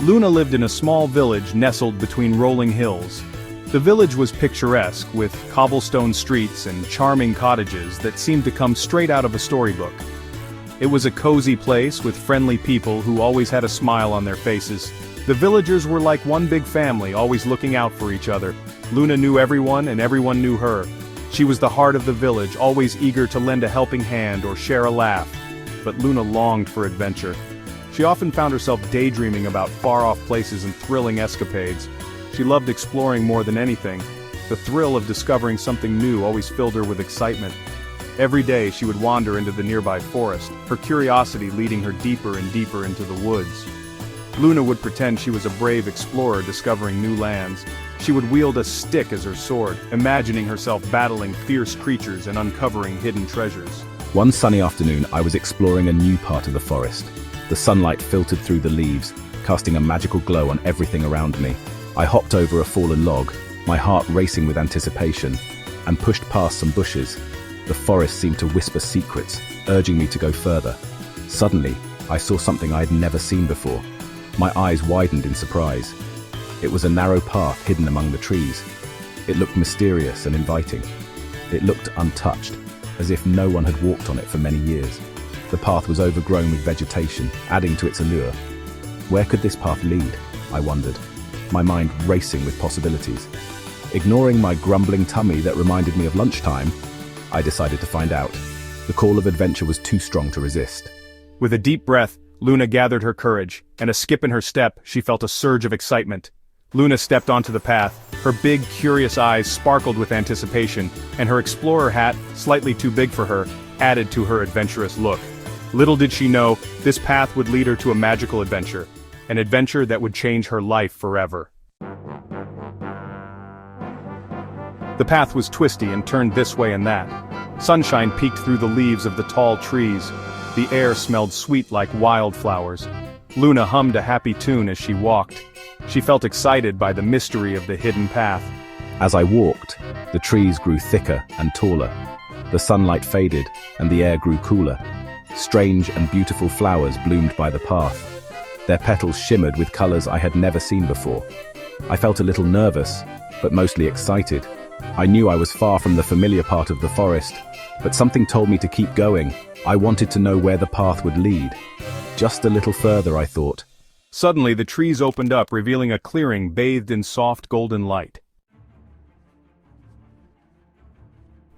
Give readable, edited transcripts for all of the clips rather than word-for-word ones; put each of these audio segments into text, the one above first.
Luna lived in a small village nestled between rolling hills. The village was picturesque, with cobblestone streets and charming cottages that seemed to come straight out of a storybook. It was a cozy place with friendly people who always had a smile on their faces. The villagers were like one big family, always looking out for each other. Luna knew everyone and everyone knew her. She was the heart of the village, always eager to lend a helping hand or share a laugh. But Luna longed for adventure. She often found herself daydreaming about far-off places and thrilling escapades. She loved exploring more than anything. The thrill of discovering something new always filled her with excitement. Every day she would wander into the nearby forest, her curiosity leading her deeper and deeper into the woods. Luna would pretend she was a brave explorer discovering new lands. She would wield a stick as her sword, imagining herself battling fierce creatures and uncovering hidden treasures. One sunny afternoon, I was exploring a new part of the forest. The sunlight filtered through the leaves, casting a magical glow on everything around me. I hopped over a fallen log, my heart racing with anticipation, and pushed past some bushes. The forest seemed to whisper secrets, urging me to go further. Suddenly, I saw something I had never seen before. My eyes widened in surprise. It was a narrow path hidden among the trees. It looked mysterious and inviting. It looked untouched, as if no one had walked on it for many years. The path was overgrown with vegetation, adding to its allure. Where could this path lead? I wondered, my mind racing with possibilities. Ignoring my grumbling tummy that reminded me of lunchtime, I decided to find out. The call of adventure was too strong to resist. With a deep breath, Luna gathered her courage, and a skip in her step, she felt a surge of excitement. Luna stepped onto the path, her big, curious eyes sparkled with anticipation, and her explorer hat, slightly too big for her, added to her adventurous look. Little did she know, this path would lead her to a magical adventure, an adventure that would change her life forever. The path was twisty and turned this way and that. Sunshine peeked through the leaves of the tall trees. The air smelled sweet like wildflowers. Luna hummed a happy tune as she walked. She felt excited by the mystery of the hidden path. As I walked, the trees grew thicker and taller. The sunlight faded, and the air grew cooler. Strange and beautiful flowers bloomed by the path. Their petals shimmered with colors I had never seen before. I felt a little nervous, but mostly excited. I knew I was far from the familiar part of the forest, but something told me to keep going. I wanted to know where the path would lead. Just a little further, I thought. Suddenly the trees opened up, revealing a clearing bathed in soft golden light.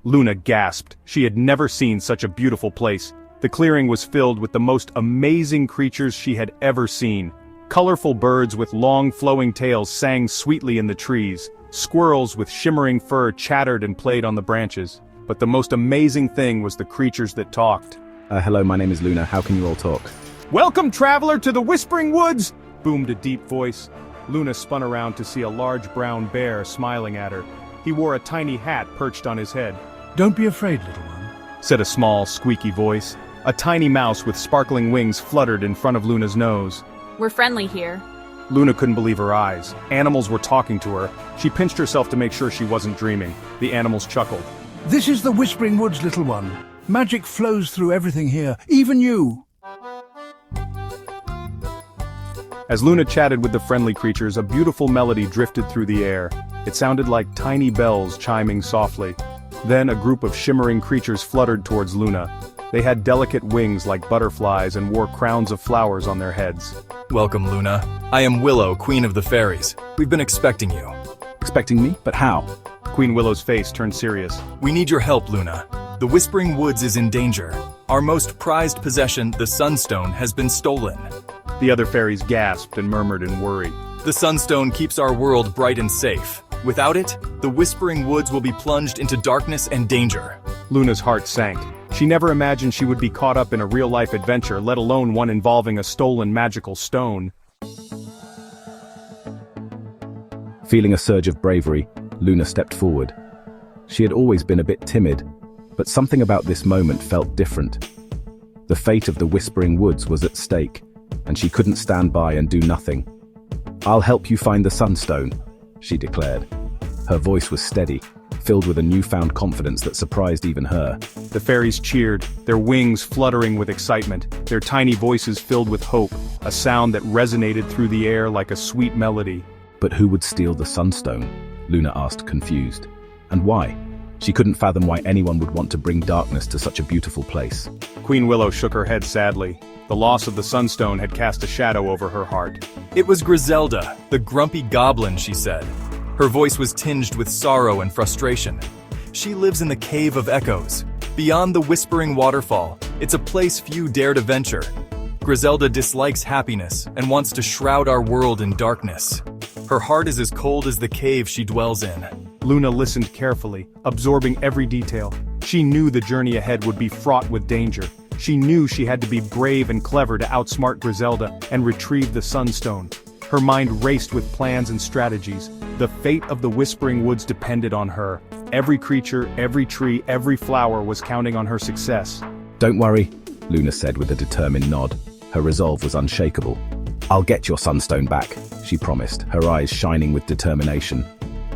Luna gasped. She had never seen such a beautiful place. The clearing was filled with the most amazing creatures she had ever seen. Colorful birds with long flowing tails sang sweetly in the trees. Squirrels with shimmering fur chattered and played on the branches. But the most amazing thing was the creatures that talked. Hello, my name is Luna. How can you all talk? "Welcome, traveler, to the Whispering Woods!" boomed a deep voice. Luna spun around to see a large brown bear smiling at her. He wore a tiny hat perched on his head. "Don't be afraid, little one," said a small, squeaky voice. A tiny mouse with sparkling wings fluttered in front of Luna's nose. "We're friendly here." Luna couldn't believe her eyes. Animals were talking to her. She pinched herself to make sure she wasn't dreaming. The animals chuckled. "This is the Whispering Woods, little one. Magic flows through everything here, even you." As Luna chatted with the friendly creatures, a beautiful melody drifted through the air. It sounded like tiny bells chiming softly. Then a group of shimmering creatures fluttered towards Luna. They had delicate wings like butterflies and wore crowns of flowers on their heads. Welcome, Luna. I am Willow, Queen of the Fairies. We've been expecting you. Expecting me? But how? Queen Willow's face turned serious. We need your help, Luna. The Whispering Woods is in danger. Our most prized possession, the Sunstone, has been stolen. The other fairies gasped and murmured in worry. The Sunstone keeps our world bright and safe. Without it, the Whispering Woods will be plunged into darkness and danger. Luna's heart sank. She never imagined she would be caught up in a real-life adventure, let alone one involving a stolen magical stone. Feeling a surge of bravery, Luna stepped forward. She had always been a bit timid, but something about this moment felt different. The fate of the Whispering Woods was at stake, and she couldn't stand by and do nothing. "I'll help you find the Sunstone," she declared. Her voice was steady, filled with a newfound confidence that surprised even her. The fairies cheered, their wings fluttering with excitement, their tiny voices filled with hope. a sound that resonated through the air like a sweet melody. But who would steal the Sunstone? Luna asked, confused. And why? She couldn't fathom why anyone would want to bring darkness to such a beautiful place. Queen Willow shook her head sadly. The loss of the Sunstone had cast a shadow over her heart. It was Griselda, the grumpy goblin, she said. Her voice was tinged with sorrow and frustration. She lives in the Cave of Echoes, beyond the Whispering Waterfall. It's a place few dare to venture. Griselda dislikes happiness and wants to shroud our world in darkness. Her heart is as cold as the cave she dwells in. Luna listened carefully, absorbing every detail. She knew the journey ahead would be fraught with danger. She knew she had to be brave and clever to outsmart Griselda and retrieve the Sunstone. Her mind raced with plans and strategies. The fate of the Whispering Woods depended on her. Every creature, every tree, every flower was counting on her success. Don't worry, Luna said with a determined nod. Her resolve was unshakable. I'll get your Sunstone back, she promised, her eyes shining with determination.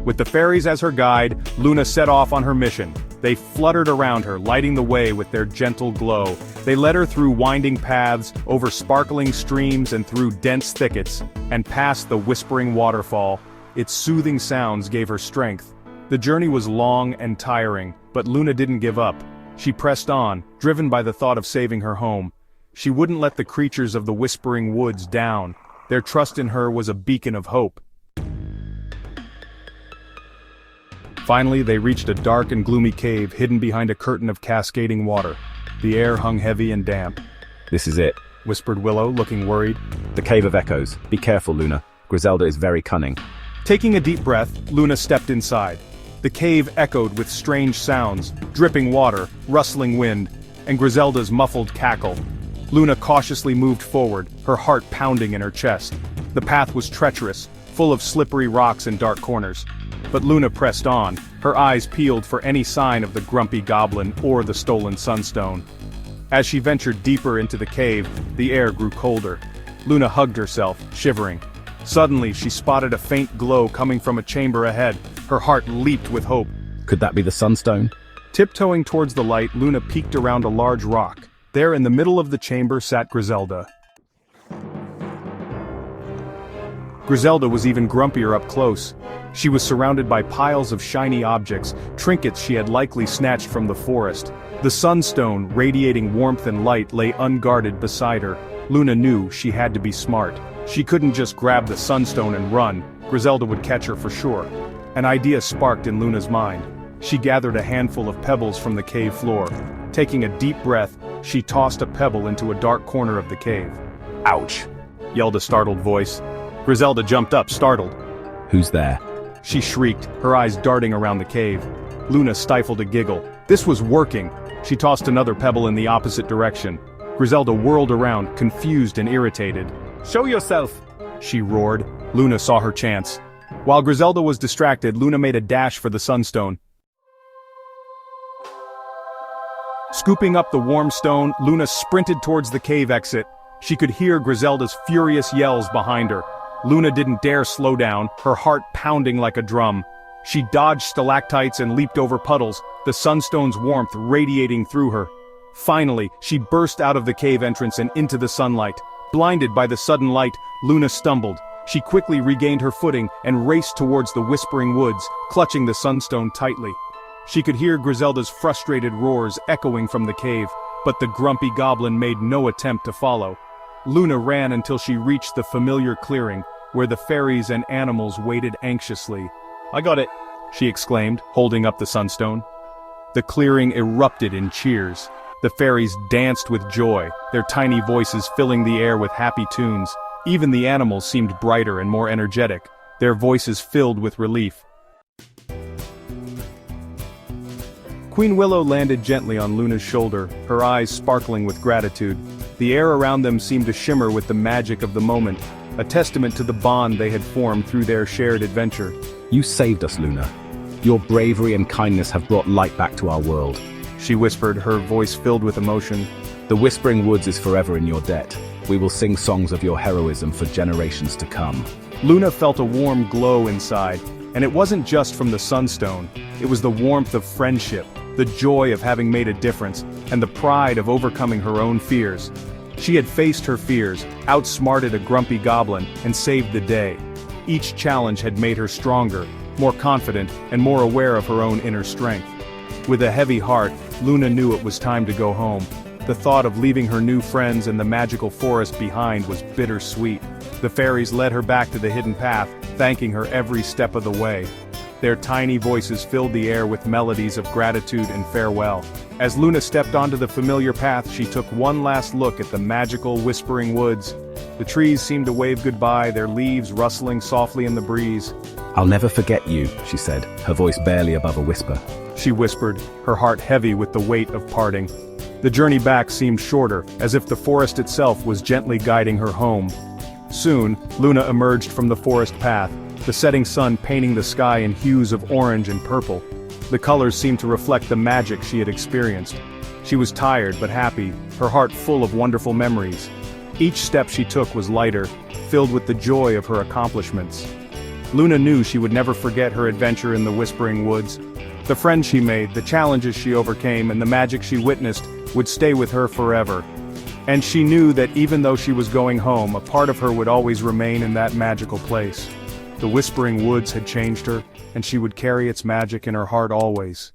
With the fairies as her guide, Luna set off on her mission. They fluttered around her, lighting the way with their gentle glow. They led her through winding paths, over sparkling streams and through dense thickets, and past the Whispering Waterfall. Its soothing sounds gave her strength. The journey was long and tiring, but Luna didn't give up. She pressed on, driven by the thought of saving her home. She wouldn't let the creatures of the Whispering Woods down. Their trust in her was a beacon of hope. Finally, they reached a dark and gloomy cave hidden behind a curtain of cascading water. The air hung heavy and damp. This is it, whispered Willow, looking worried. The Cave of Echoes. Be careful, Luna. Griselda is very cunning. Taking a deep breath, Luna stepped inside. The cave echoed with strange sounds, dripping water, rustling wind, and Griselda's muffled cackle. Luna cautiously moved forward, her heart pounding in her chest. The path was treacherous, full of slippery rocks and dark corners. But Luna pressed on, her eyes peeled for any sign of the grumpy goblin or the stolen Sunstone. As she ventured deeper into the cave, the air grew colder. Luna hugged herself, shivering. Suddenly, she spotted a faint glow coming from a chamber ahead. Her heart leaped with hope. Could that be the Sunstone? Tiptoeing towards the light, Luna peeked around a large rock. There in the middle of the chamber sat Griselda. Griselda was even grumpier up close. She was surrounded by piles of shiny objects, trinkets she had likely snatched from the forest. The Sunstone, radiating warmth and light, lay unguarded beside her. Luna knew she had to be smart. She couldn't just grab the Sunstone and run. Griselda would catch her for sure. An idea sparked in Luna's mind. She gathered a handful of pebbles from the cave floor. Taking a deep breath, she tossed a pebble into a dark corner of the cave. Ouch! Yelled a startled voice. Griselda jumped up, startled. Who's there? She shrieked, her eyes darting around the cave. Luna stifled a giggle. This was working. She tossed another pebble in the opposite direction. Griselda whirled around, confused and irritated. Show yourself! She roared. Luna saw her chance. While Griselda was distracted, Luna made a dash for the Sunstone. Scooping up the warm stone, Luna sprinted towards the cave exit. She could hear Griselda's furious yells behind her. Luna didn't dare slow down, her heart pounding like a drum. She dodged stalactites and leaped over puddles, the Sunstone's warmth radiating through her. Finally, she burst out of the cave entrance and into the sunlight. Blinded by the sudden light, Luna stumbled. She quickly regained her footing and raced towards the Whispering Woods, clutching the Sunstone tightly. She could hear Griselda's frustrated roars echoing from the cave, but the grumpy goblin made no attempt to follow. Luna ran until she reached the familiar clearing, where the fairies and animals waited anxiously. "I got it," she exclaimed, holding up the Sunstone. The clearing erupted in cheers. The fairies danced with joy, their tiny voices filling the air with happy tunes. Even the animals seemed brighter and more energetic, their voices filled with relief. Queen Willow landed gently on Luna's shoulder, her eyes sparkling with gratitude. The air around them seemed to shimmer with the magic of the moment, a testament to the bond they had formed through their shared adventure. You saved us, Luna. Your bravery and kindness have brought light back to our world. She whispered, her voice filled with emotion. The Whispering Woods is forever in your debt. We will sing songs of your heroism for generations to come. Luna felt a warm glow inside, and it wasn't just from the Sunstone. It was the warmth of friendship, the joy of having made a difference, and the pride of overcoming her own fears. She had faced her fears, outsmarted a grumpy goblin, and saved the day. Each challenge had made her stronger, more confident, and more aware of her own inner strength. With a heavy heart, Luna knew it was time to go home. The thought of leaving her new friends and the magical forest behind was bittersweet. The fairies led her back to the hidden path, thanking her every step of the way. Their tiny voices filled the air with melodies of gratitude and farewell. As Luna stepped onto the familiar path, she took one last look at the magical, whispering woods. The trees seemed to wave goodbye, their leaves rustling softly in the breeze. "I'll never forget you," she said, her voice barely above a whisper. She whispered, her heart heavy with the weight of parting. The journey back seemed shorter, as if the forest itself was gently guiding her home. Soon, Luna emerged from the forest path, the setting sun painting the sky in hues of orange and purple. The colors seemed to reflect the magic she had experienced. She was tired but happy, her heart full of wonderful memories. Each step she took was lighter, filled with the joy of her accomplishments. Luna knew she would never forget her adventure in the Whispering Woods. The friends she made, the challenges she overcame, and the magic she witnessed would stay with her forever. And she knew that even though she was going home, a part of her would always remain in that magical place. The Whispering Woods had changed her, and she would carry its magic in her heart always.